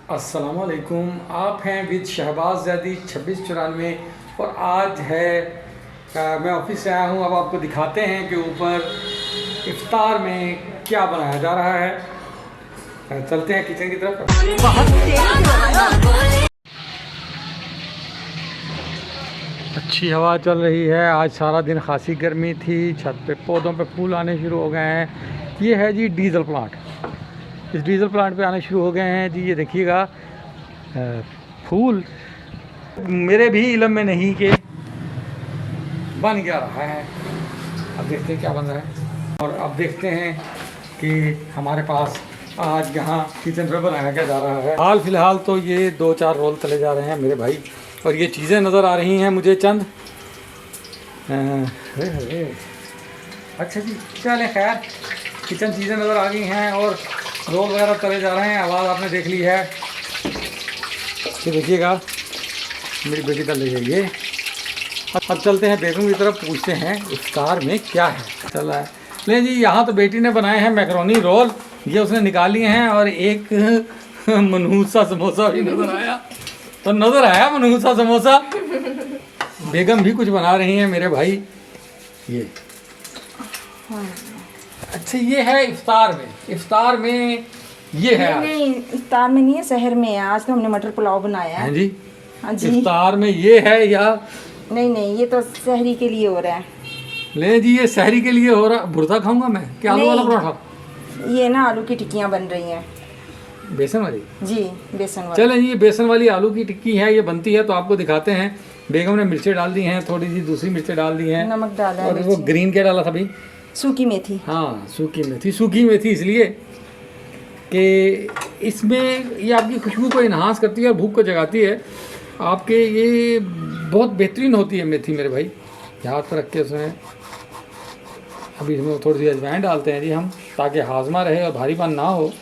अस्सलामुअलैकुम, आप हैं विद शहबाज ज़ैदी 2694 और आज है मैं ऑफिस से आया हूँ। अब आपको दिखाते हैं कि ऊपर इफ्तार में क्या बनाया जा रहा है। चलते हैं किचन की तरफ। अच्छी हवा चल रही है। आज सारा दिन खासी गर्मी थी। छत पे पौधों पे फूल आने शुरू हो गए हैं। ये है जी डीज़ल प्लांट। इस डीज़ल प्लांट पे आने शुरू हो गए हैं जी। ये देखिएगा फूल मेरे भी इल्म में नहीं कि बन क्या रहा है। अब देखते हैं क्या बन रहा है और अब देखते हैं कि हमारे पास आज यहाँ किचन पे बनाया क्या जा रहा है। हाल फिलहाल तो ये 2-4 रोल तले जा रहे हैं मेरे भाई और ये चीज़ें नज़र आ रही हैं मुझे चंद। अच्छा जी, चलें खैर, किचन चीज़ें नज़र आ गई हैं और रोल वगैरह तले जा रहे हैं। आवाज़ आपने देख ली है। ये देखिएगा मेरी बेटी तल रही है ये। अब चलते हैं बेगम की तरफ, पूछते हैं इफ्तार में क्या है। चला है ले जी। यहाँ तो बेटी ने बनाए हैं मैकरोनी रोल, ये उसने निकाल लिए हैं और एक मनहूसा समोसा भी नज़र आया। तो नज़र आया मनहूसा समोसा। बेगम भी कुछ बना रही हैं मेरे भाई। ये अच्छा, ये है इफ्तार में। इफ्तार में ये है। नहीं, इफ्तार में नहीं है, सहर में है। आज तो हमने मटर पुलाव बनाया है। हाँ जी, हाँ जी। इफ्तार में ये है या नहीं, ये तो सहरी के लिए हो रहा है। ले जी, ये सहरी के लिए हो रहा। भुर्ता खाऊंगा मैं क्या? आलू वाला पराठा? ये ना आलू की टिक्कियाँ बन रही हैं। बेसन वाली? जी, बेसन वाली। चलें जी, ये बेसन वाली आलू की टिक्की है। ये बनती है तो आपको दिखाते हैं। बेगम ने मिर्चें डाल दी हैं, थोड़ी सी दूसरी मिर्चें डाल दी हैं, नमक डाला है, और वो ग्रीन क्या डाला था भाई? सूखी मेथी। हाँ, सूखी मेथी। सूखी मेथी इसलिए कि इसमें ये आपकी खुशबू को इन्हांस करती है और भूख को जगाती है आपके। ये बहुत बेहतरीन होती है मेथी मेरे भाई। हाथ पर रख के उसमें अभी इसमें थोड़ी सी अजवाइन डालते हैं जी हम, ताकि हाजमा रहे और भारीपन ना हो।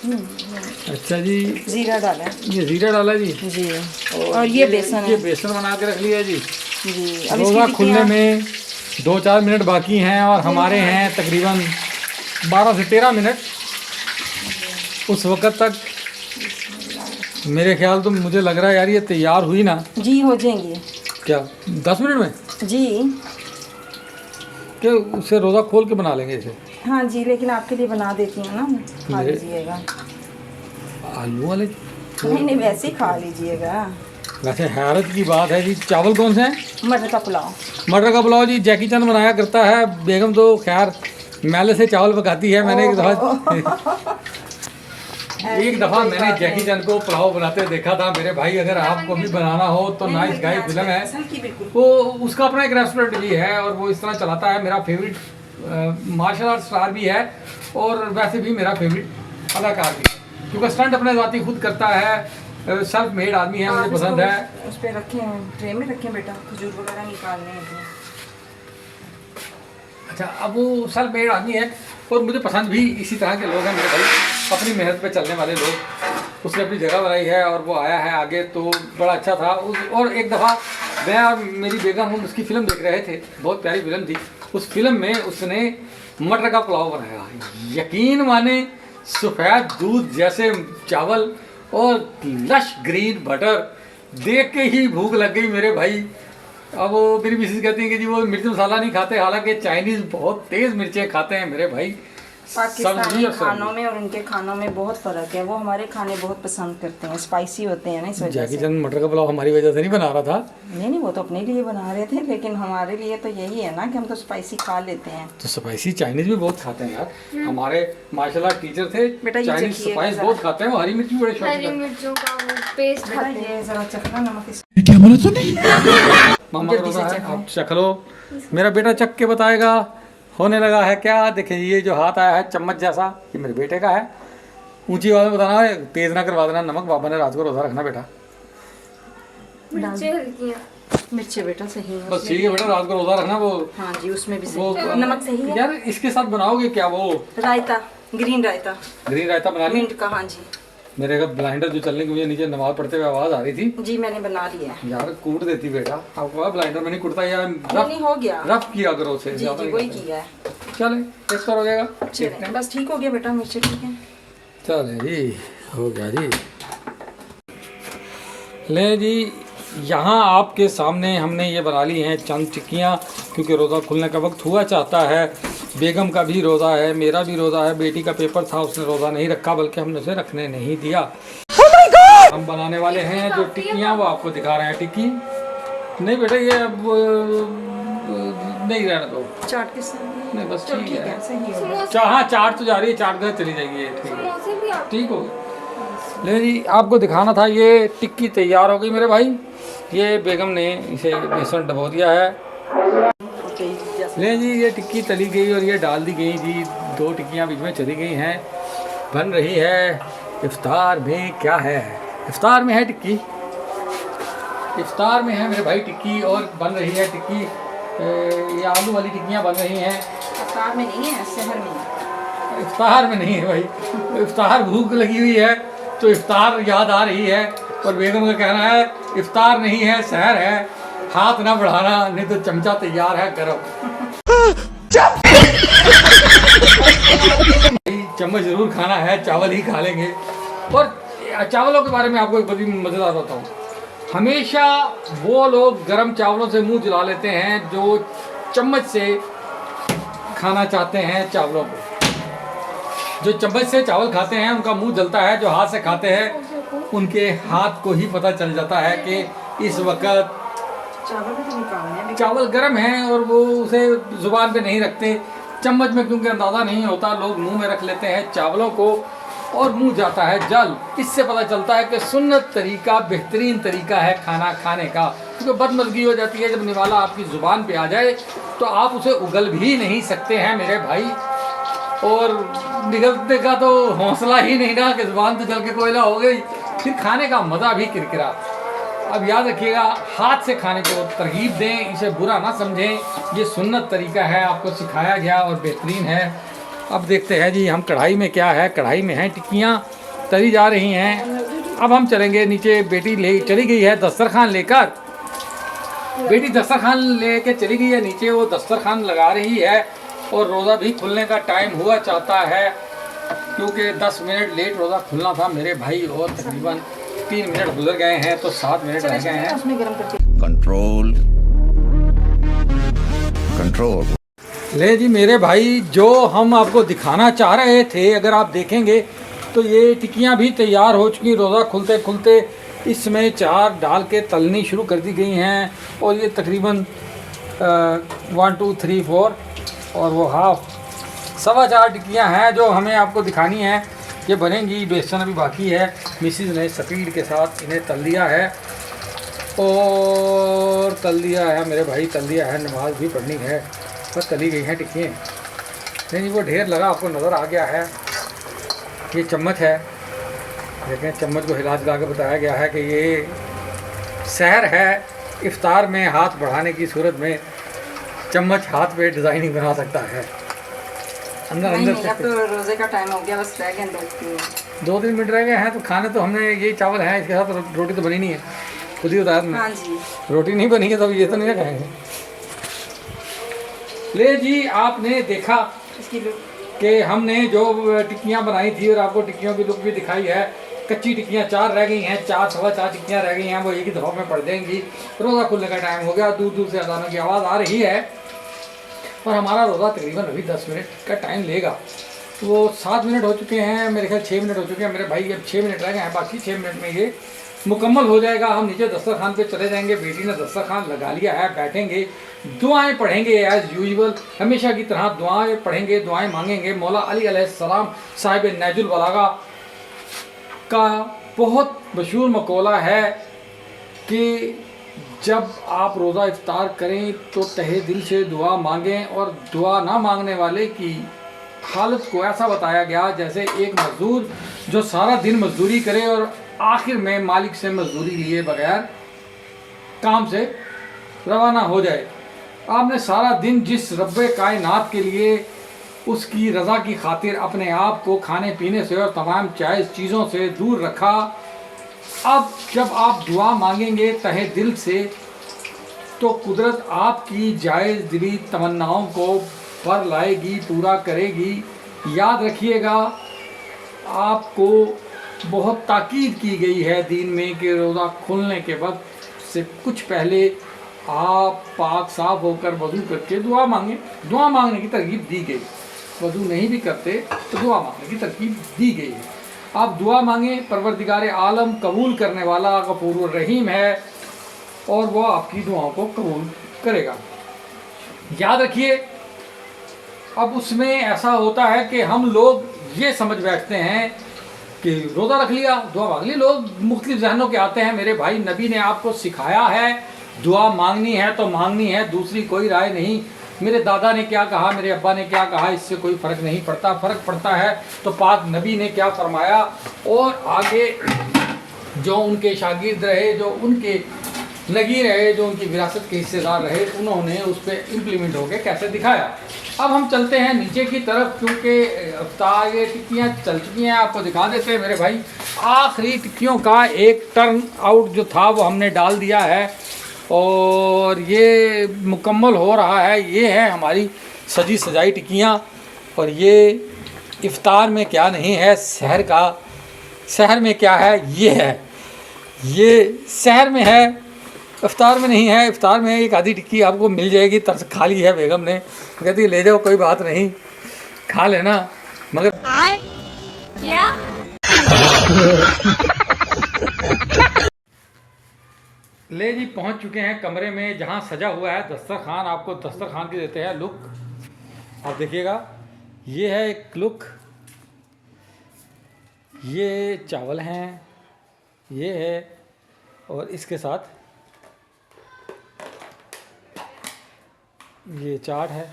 अच्छा जी, जीरा डाला है। ये जीरा डाला जी। जी, और ये बेसन है। ये बेसन बना के रख लिया जी। जी, अब रोज़ा खुलने में 2-4 मिनट बाकी हैं और हमारे हैं तकरीबन 12 से 13 मिनट। उस वक़्त तक मेरे ख्याल तो मुझे लग रहा है यार ये तैयार हुई ना जी, हो जाएंगी। क्या 10 मिनट में जी? कि उससे रोज़ा खोल के बना लेंगे इसे? हाँ जी, लेकिन आपके लिए बना देती हूँ ना, खा लीजिएगा। आलू वाले? नहीं, वैसे ही खा लीजिएगा। वैसे हैरत की बात है जी। चावल कौन से हैं? मटर का पुलाव जी। जैकी चंद बनाया करता है। बेगम तो खैर मैले से चावल पकाती है। मैंने एक दफ़ा मैंने जैकी चंद को पुलाव बनाते देखा था मेरे भाई। अगर आपको भी बनाना हो तो नाइस गाय फिल्म है वो। उसका अपना एक रेस्टोरेंट भी है और वो इस तरह चलाता है। मेरा फेवरेट मार्शल आर्ट स्टार भी है और वैसे भी मेरा फेवरेट अदाकार भी, क्योंकि स्टंट अपने ज़ाती खुद करता है। सेल्फ मेड आदमी है, मुझे पसंद है। उस पे रखें, ट्रे में रखें बेटा, खजूर वगैरह निकालने हैं। अच्छा, अब वो सेल्फ मेड आदमी है और मुझे पसंद भी इसी तरह के लोग हैं मेरे भाई, अपनी मेहनत पे चलने वाले लोग। उसने अपनी जगह बनाई है और वो आया है आगे, तो बड़ा अच्छा था। और एक दफ़ा मैं और मेरी बेगम हम उसकी फ़िल्म देख रहे थे, बहुत प्यारी फिल्म थी। उस फिल्म में उसने मटर का पुलाव बनाया। यकीन माने, सफ़ेद दूध जैसे चावल और लश ग्रीन बटर, देख के ही भूख लग गई मेरे भाई। अब वो मेरी मिसेस कहती है कि जी वो मिर्च मसाला नहीं खाते, हालांकि चाइनीज़ बहुत तेज़ मिर्चें खाते हैं मेरे भाई। पाकिस्तानी खानों में और उनके खानों में बहुत फ़र्क है। वो हमारे खाने बहुत पसंद करते हैं, स्पाइसी होते हैं ना, इस वजह से। जैकी चंद मटर का पुलाव हमारी वजह से नहीं बना रहा था। नहीं, वो तो अपने लिए बना रहे थे, लेकिन हमारे लिए तो यही है ना कि हम तो स्पाइसी खा लेते हैं। तो स्पाइसी चाइनीज़ भी बहुत खाते हैं यार। हमारे मार्शल आर्ट टीचर थे, चाइनीज़ स्पाइस बहुत खाते हैं। वो हरी मिर्ची बड़े शौकीन हैं। मिर्चों का वो पेस्ट खाते हैं। जरा चखना नमक। क्या बोला तूने? मामा का रोज़ा है, आप चख लो। मेरा बेटा चख के बताएगा होने लगा है क्या। देखिए ये जो हाथ आया है चम्मच जैसा, ये मेरे बेटे का है। ऊंची आवाज़ में बताना है, तेज़ ना करवा देना। नमक बाबा ने रात को रोज़ा रखना बेटा। मिर्ची बेटा सही है, बस ठीक है बेटा, रात को रोज़ा रखना। वो हाँ जी, उसमें भी वो नमक सही है। यार इसके साथ बनाओगे क्या? वो रायता, ग्रीन रायता। ग्रीन रायता बना लिया? मिंट का। हाँ जी, मेरे का ब्लाइंडर जो चलने की मुझे नीचे नमाज पढ़ते हुए आवाज़ आ रही थी। जी मैंने बना लिया है। यार कूट देती बेटा, आपको ब्लाइंडर में नहीं कुटता यार, नहीं हो गया, रफ किया करो उसे। जी जी वही किया है। चले टेस्ट हो जाएगा। चलिए बस ठीक हो गया बेटा, मिर्ची ठीक है। चले जी, हो गया जी। ले जी, यहाँ आपके सामने हमने ये बना ली हैं चंद टिक्कियाँ, क्योंकि रोज़ा खुलने का वक्त हुआ चाहता है। बेगम का भी रोज़ा है, मेरा भी रोज़ा है, बेटी का पेपर था उसने रोज़ा नहीं रखा, बल्कि हमने उसे रखने नहीं दिया। हम बनाने वाले हैं जो टिक्कियाँ, वो आपको दिखा रहे हैं। टिक्की नहीं बेटा, ये अब नहीं रहने दो, चाट के साथ नहीं बस ठीक है। सही होगा। हाँ चाट तो जा रही है, चाट घर चली जाएगी, ठीक है, समोसे भी आप ठीक हो। ले जी, आपको दिखाना था, ये टिक्की तैयार हो गई मेरे भाई। ये बेगम ने इसे बेसन डबो दिया है। ले जी, ये टिक्की तली गई और ये डाल दी गई जी, 2 टिक्कियाँ बीच में चली गई हैं। बन रही है इफ्तार में। क्या है इफ्तार में? है टिक्की, इफ्तार में है मेरे भाई टिक्की, और बन रही है टिक्की। ये आलू वाली टिक्कियाँ बन रही हैं। इफ्तार में नहीं है, शहर में है। इफ्तार में नहीं है भाई, इफ्तार भूख लगी हुई है तो इफ्तार याद आ रही है, और बेगम का कहना है इफ्तार नहीं है सहर है, हाथ ना बढ़ाना नहीं तो चमचा तैयार है गरम। चम्मच जरूर खाना है, चावल ही खा लेंगे। और चावलों के बारे में आपको एक बड़ी मज़ेदार बताऊँ, हमेशा वो लोग गरम चावलों से मुंह जला लेते हैं जो चम्मच से खाना चाहते हैं चावलों को। जो चम्मच से चावल खाते हैं उनका मुंह जलता है, जो हाथ से खाते हैं उनके हाथ को ही पता चल जाता है कि इस वक्त चावल भी तो निकालने हैं। चावल गर्म हैं, और वो उसे जुबान पे नहीं रखते। चम्मच में क्योंकि अंदाज़ा नहीं होता, लोग मुंह में रख लेते हैं चावलों को और मुंह जाता है जल। इससे पता चलता है कि सुन्नत तरीका बेहतरीन तरीका है खाना खाने का, क्योंकि बदमज़गी हो जाती है जब निवाला आपकी ज़ुबान पे आ जाए तो आप उसे उगल भी नहीं सकते हैं मेरे भाई। और निगलने का तो हौसला ही नहीं रहा कि ज़ुबान तो जल के कोयला हो गई, फिर खाने का मज़ा भी किरकिरा। अब याद रखिएगा, हाथ से खाने को तरगीब दें, इसे बुरा ना समझें। ये सुन्नत तरीका है, आपको सिखाया गया और बेहतरीन है। अब देखते हैं जी हम कढ़ाई में क्या है। कढ़ाई में है टिक्कियाँ तली जा रही हैं। अब हम चलेंगे नीचे। बेटी ले चली गई है दस्तरखान लेकर, बेटी दस्तरखान लेके चली गई है नीचे, वो दस्तरखान लगा रही है। और रोज़ा भी खुलने का टाइम हुआ चाहता है, क्योंकि 10 मिनट लेट रोज़ा खुलना था मेरे भाई, और तकरीबन 3 मिनट गुजर गए हैं तो 7 मिनट रह गए हैं। उसमें गरम करके कंट्रोल कंट्रोल। ले जी मेरे भाई, जो हम आपको दिखाना चाह रहे थे, अगर आप देखेंगे तो ये टिक्कियाँ भी तैयार हो चुकी। रोज़ा खुलते खुलते इसमें 4 डाल के तलनी शुरू कर दी गई हैं, और ये तकरीबन 1 2 3 4 और वो हाफ 4.25 टिक्कियाँ हैं जो हमें आपको दिखानी है। ये बनेंगी, बेसन अभी बाकी है। मिसिज़ ने स्पीड के साथ इन्हें तल दिया है, और तल दिया है मेरे भाई, तल दिया है। नमाज भी पढ़नी है, बस तली गई हैं टिक्कियाँ। नहीं वो ढेर लगा आपको नज़र आ गया है। ये चम्मच है, देखें चम्मच को हिला जुला के बताया गया है कि ये सहर है। इफ्तार में हाथ बढ़ाने की सूरत में चम्मच हाथ पे डिज़ाइनिंग बना सकता है। अंदर नहीं, अंदर अब तो रोजे का टाइम हो गया, बस रह गए 2-3 मिनट रह गए हैं तो खाने तो हमने यही चावल है, इसके साथ रोटी तो बनी नहीं है। खुद ही बताया तुमने, हाँ जी। रोटी नहीं बनी है तब ये तो नहीं खाएंगे। ले जी, आपने देखा इसकी लुक कि हमने जो टिक्कियाँ बनाई थी और आपको टिक्कियों की लुक भी दिखाई है। कच्ची टिक्कियाँ 4 रह गई हैं, 4-4.25 टिक्कियाँ रह गई हैं, वो एक ही दफ़ा में पड़ जाएंगी। रोज़ा खुलने का टाइम हो गया, दूर दूर से अजानों की आवाज़ आ रही है, और हमारा रोज़ा तकरीबन अभी 10 मिनट का टाइम लेगा। तो वो 7 मिनट हो चुके हैं, मेरे ख्याल 6 मिनट हो चुके हैं मेरे भाई। अब 6 मिनट रह गए हैं, बाकी 6 मिनट में ये मुकम्मल हो जाएगा। हम नीचे दस्तरखान पे चले जाएंगे। बेटी ने दस्तरखान लगा लिया है, बैठेंगे, दुआएं पढ़ेंगे एज़ यूजुअल, हमेशा की तरह दुआएं पढ़ेंगे, दुआएं मांगेंगे। मौला अली अलैहिस्सलाम साहिब नहजुल बलागा का बहुत मशहूर मकौला है कि जब आप रोज़ा इफ्तार करें तो तहे दिल से दुआ मांगें, और दुआ ना मांगने वाले की हालत को ऐसा बताया गया जैसे एक मज़दूर जो सारा दिन मजदूरी करे और आखिर में मालिक से मजदूरी लिए बगैर काम से रवाना हो जाए। आपने सारा दिन जिस रब्बे कायनात के लिए उसकी रज़ा की खातिर अपने आप को खाने पीने से और तमाम जायज़ चीज़ों से दूर रखा। अब जब आप दुआ मांगेंगे तहे दिल से तो कुदरत आपकी जायज़ दिली तमन्नाओं को पर लाएगी, पूरा करेगी। याद रखिएगा, आपको बहुत ताकीद की गई है दीन में कि रोज़ा खुलने के वक्त से कुछ पहले आप पाक साफ होकर वज़ू करके दुआ मांगें। दुआ मांगने की तरकीब दी गई, वज़ू नहीं भी करते तो दुआ मांगने की तरकीब दी गई है। आप दुआ मांगें, परवरदिगार आलम कबूल करने वाला गफूर रहीम है और वह आपकी दुआओं को कबूल करेगा। याद रखिए, अब उसमें ऐसा होता है कि हम लोग ये समझ बैठते हैं कि रोज़ा रख लिया दुआ मांग ली। लोग मुख्तलिफ जहनों के आते हैं। मेरे भाई, नबी ने आपको सिखाया है दुआ मांगनी है तो मांगनी है, दूसरी कोई राय नहीं। मेरे दादा ने क्या कहा, मेरे अब्बा ने क्या कहा, इससे कोई फ़र्क नहीं पड़ता। फ़र्क पड़ता है तो पाक नबी ने क्या फरमाया और आगे जो उनके शागिर्द रहे, जो उनके लगी रहे, जो उनकी विरासत के हिस्सेदार रहे, उन्होंने उस पर इम्प्लीमेंट होकर कैसे दिखाया। अब हम चलते हैं नीचे की तरफ, क्योंकि अफ्तार ये टिक्कियाँ चल चुकी हैं। आपको दिखा देते हैं मेरे भाई। आखिरी टिक्कियों का एक टर्न आउट जो था वो हमने डाल दिया है और ये मुकम्मल हो रहा है। ये है हमारी सजी सजाई टिक्कियाँ और ये इफ्तार में क्या नहीं है, शहर का, शहर में क्या है ये है, ये शहर में है, इफ्तार में नहीं है। इफ्तार में एक आधी टिक्की आपको मिल जाएगी, तरस खा ली है बेगम ने, कहती है ले जाओ कोई बात नहीं, खा लेना, मगर क्या? ले जी पहुंच चुके हैं कमरे में जहां सजा हुआ है दस्तरखान। आपको दस्तरखान की देते हैं लुक, आप देखिएगा। ये है एक लुक, ये चावल हैं, ये है और इसके साथ ये चाट है,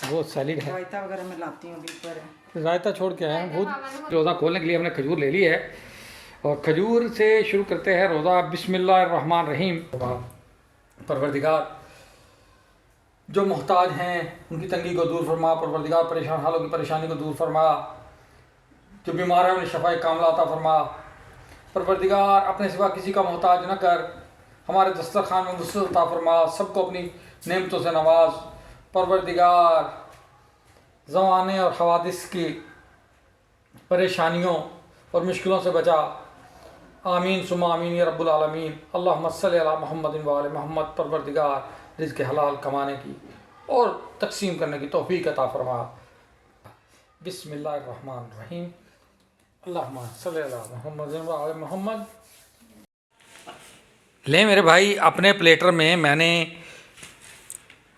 वो सैलिड है। रायता वगैरह मैं लाती हूँ अभी पर। रायता छोड़ के आए हैं खुद। रोज़ा खोलने के लिए हमने खजूर ले ली है और खजूर से शुरू करते हैं रोज़ा। बिस्मिल्लाहिर्रहमानिर्रहीम। परवरदिगार जो मोहताज हैं उनकी तंगी को दूर फरमा, परवरदिगार परेशान हालों की परेशानी को दूर फरमा, जो बीमार है उन्हें शफाए कामला अता फरमा। परवरदिगार अपने सिवा किसी का मोहताज न कर, हमारे दस्तरखान में वुसअत अता फरमा, सबको अपनी नेमतों से नवाज। परवरदिगार ज़माने और हवादिस की परेशानियों और मुश्किलों से बचा। आमीन सुमा आमीन या रब्बुल आलमीन। अल्लाहुम्मा सल्लि अला मुहम्मदिन व आले मुहम्मद। परवरदिगार रिज़्क़ हलाल कमाने की और तकसीम करने की तौफीक अता फरमा। बिस्मिल्लाहिर्रहमानिर्रहीम। अल्लाहुम्मा सल्लि अला मुहम्मदिन व आले मुहम्मद। ले मेरे भाई, अपने प्लेटर में मैंने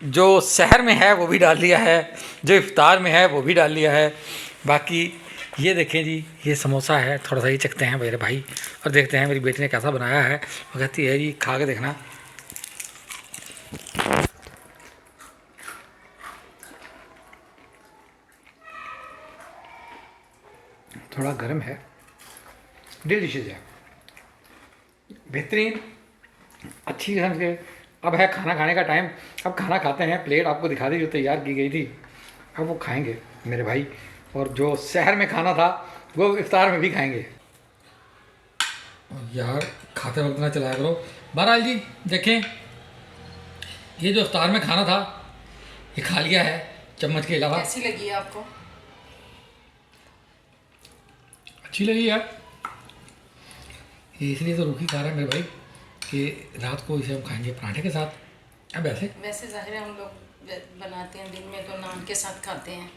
जो शहर में है वो भी डाल लिया है, जो इफ्तार में है वो भी डाल लिया है। बाकी ये देखें जी, ये समोसा है, थोड़ा सा ही चखते हैं मेरे भाई और देखते हैं मेरी बेटी ने कैसा बनाया है। वो कहती है जी खा के देखना। थोड़ा गर्म है, डिलीशियस है, बेहतरीन, अच्छी किस्म से। अब है खाना खाने का टाइम, अब खाना खाते हैं। प्लेट आपको दिखा दी जो तैयार की गई थी, अब वो खाएंगे मेरे भाई। और जो शहर में खाना था वो इफ्तार में भी खाएंगे। यार खाते वक्त ना चलाया करो। बहरहाल जी देखें, ये जो इफ्तार में खाना था ये खा लिया है चम्मच के अलावा। कैसी लगी आपको? अच्छी लगी यार। ये इसलिए तो रूखी खा रहा है मेरे भाई कि रात को इसे हम खाएंगे पराठे के साथ। अब वैसे ज़ाहिर है हम लोग बनाते हैं दिन में तो नान के साथ खाते हैं,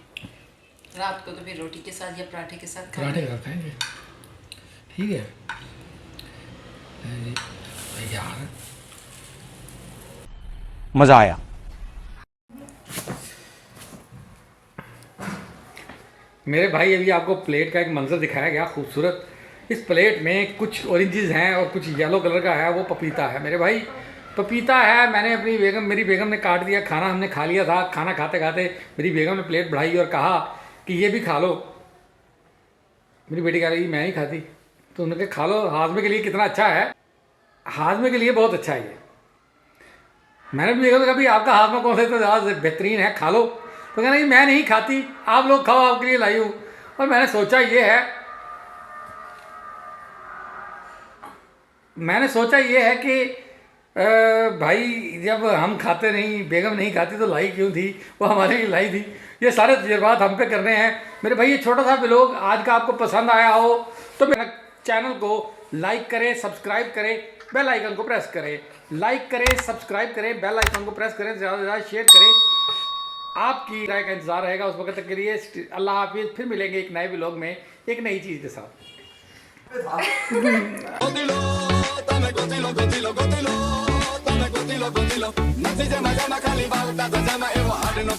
रात को तो फिर रोटी के साथ या पराठे के साथ पराठे के साथ खाएंगे, ठीक है यार। मज़ा आया। मेरे भाई अभी आपको प्लेट का एक मंजर दिखाया गया खूबसूरत। इस प्लेट में कुछ ऑरेंजेस हैं और कुछ येलो कलर का है, वो पपीता है मेरे भाई, पपीता है। मैंने अपनी बेगम, मेरी बेगम ने काट दिया, खाना हमने खा लिया था। खाना खाते खाते मेरी बेगम ने प्लेट बढ़ाई और कहा कि ये भी खा लो। मेरी बेटी कह रही मैं नहीं खाती, तो उन्होंने कहा खा लो, हाजमे के लिए कितना अच्छा है, हाजमे के लिए बहुत अच्छा है ये। मैंने भी बेगम से कहा भाई आपका हाजमा कौन सा तो ज़्यादा बेहतरीन है, खा लो। तो कहना कि मैं नहीं खाती, आप लोग खाओ, आपके लिए लाई हूँ। और मैंने सोचा ये है कि भाई जब हम खाते नहीं, बेगम नहीं खाती तो लाई क्यों थी, वो हमारे लिए लाई थी। ये सारे तजुर्बात हम पे करने हैं मेरे भाई। ये छोटा सा व्लॉग आज का आपको पसंद आया हो तो मेरा चैनल को लाइक करें, सब्सक्राइब करें, बेल आइकन को प्रेस करें, लाइक करें, सब्सक्राइब करें, बेल आइकन को प्रेस करें, ज़्यादा से ज़्यादा शेयर करें। आपकी राय का इंतजार रहेगा उस वक्त तक के लिए। अल्लाह हाफिज़। फिर मिलेंगे एक नए व्लॉग में एक नई चीज़ के साथ। Contigo, contigo, contigo. No se llama, llama, Cali, Bauta, se llama, Evo, Harino,